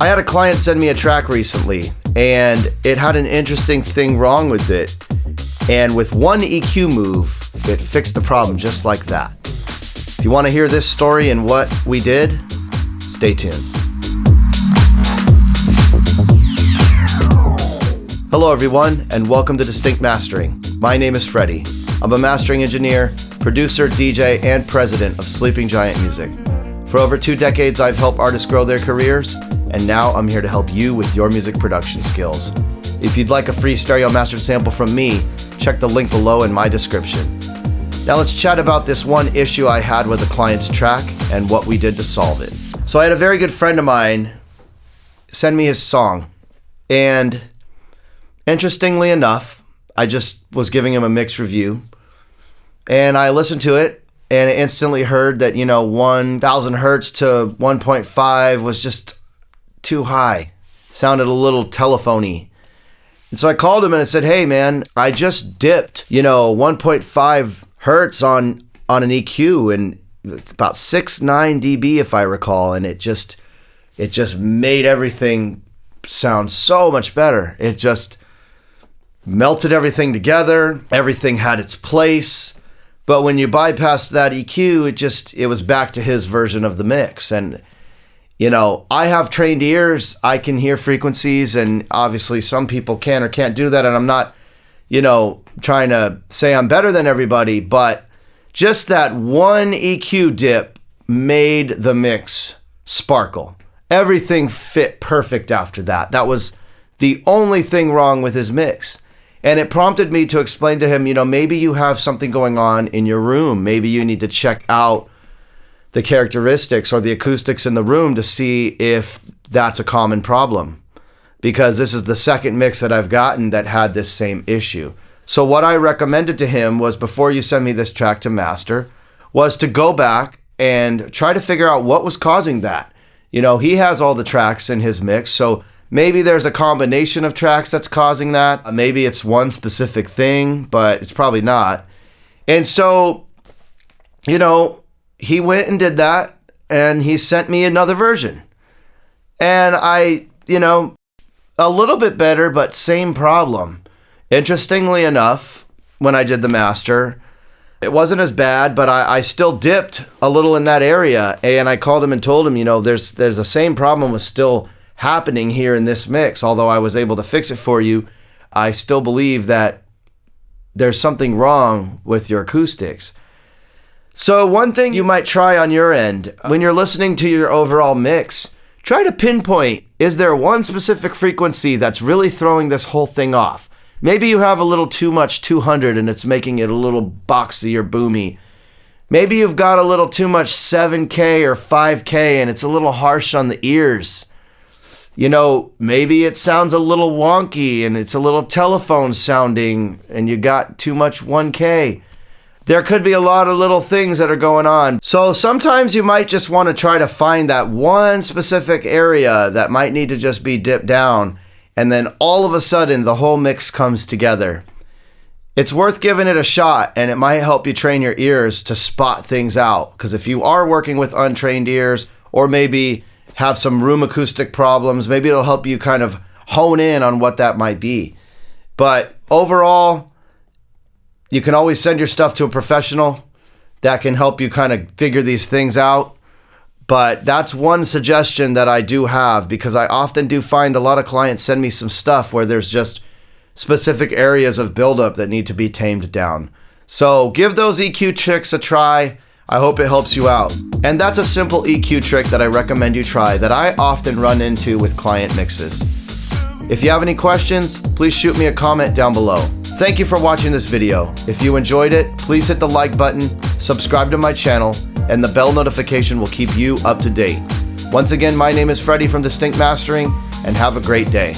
I had a client send me a track recently, and it had an interesting thing wrong with it. And with one EQ move, it fixed the problem just like that. If you want to hear this story and what we did, stay tuned. Hello everyone, and welcome to Distinct Mastering. My name is Freddie. I'm a mastering engineer, producer, DJ, and president of Sleeping Giant Music. For over 2 decades, I've helped artists grow their careers, and now I'm here to help you with your music production skills. If you'd like a free stereo mastered sample from me, check the link below in my description. Now let's chat about this one issue I had with a client's track and what we did to solve it. So I had a very good friend of mine send me his song, and interestingly enough, I just was giving him a mix review, and I listened to it, and I instantly heard that, 1,000 hertz to 1.5 was just too high. Sounded a little telephony. And so I called him and I said, hey man, I just dipped, 1.5 hertz on an EQ, and it's about 6.9 dB if I recall, and it just made everything sound so much better. It just melted everything together. Everything had its place. But when you bypassed that EQ, it was back to his version of the mix. And, I have trained ears. I can hear frequencies, and obviously some people can or can't do that. And I'm not, trying to say I'm better than everybody, but just that one EQ dip made the mix sparkle. Everything fit perfect after that. That was the only thing wrong with his mix. And it prompted me to explain to him, maybe you have something going on in your room. Maybe you need to check out the characteristics or the acoustics in the room to see if that's a common problem. Because this is the second mix that I've gotten that had this same issue. So what I recommended to him was, before you send me this track to master, was to go back and try to figure out what was causing that. He has all the tracks in his mix, so maybe there's a combination of tracks that's causing that. Maybe it's one specific thing, but it's probably not. And so, he went and did that, and he sent me another version. And I, a little bit better, but same problem. Interestingly enough, when I did the master, it wasn't as bad, but I still dipped a little in that area. And I called him and told him, there's the same problem was still happening here in this mix. Although I was able to fix it for you, I still believe that there's something wrong with your acoustics. So one thing you might try on your end, when you're listening to your overall mix, try to pinpoint, is there one specific frequency that's really throwing this whole thing off? Maybe you have a little too much 200 and it's making it a little boxy or boomy. Maybe you've got a little too much 7K or 5K and it's a little harsh on the ears. Maybe it sounds a little wonky and it's a little telephone sounding and you got too much 1K. There could be a lot of little things that are going on. So sometimes you might just want to try to find that one specific area that might need to just be dipped down, and then all of a sudden the whole mix comes together. It's worth giving it a shot, and it might help you train your ears to spot things out. Because if you are working with untrained ears, or maybe have some room acoustic problems, maybe it'll help you kind of hone in on what that might be. But overall, you can always send your stuff to a professional that can help you kind of figure these things out. But that's one suggestion that I do have, because I often do find a lot of clients send me some stuff where there's just specific areas of buildup that need to be tamed down. So give those EQ tricks a try. I hope it helps you out. And that's a simple EQ trick that I recommend you try that I often run into with client mixes. If you have any questions, please shoot me a comment down below. Thank you for watching this video. If you enjoyed it, please hit the like button, subscribe to my channel, and the bell notification will keep you up to date. Once again, my name is Freddie from Distinct Mastering, and have a great day.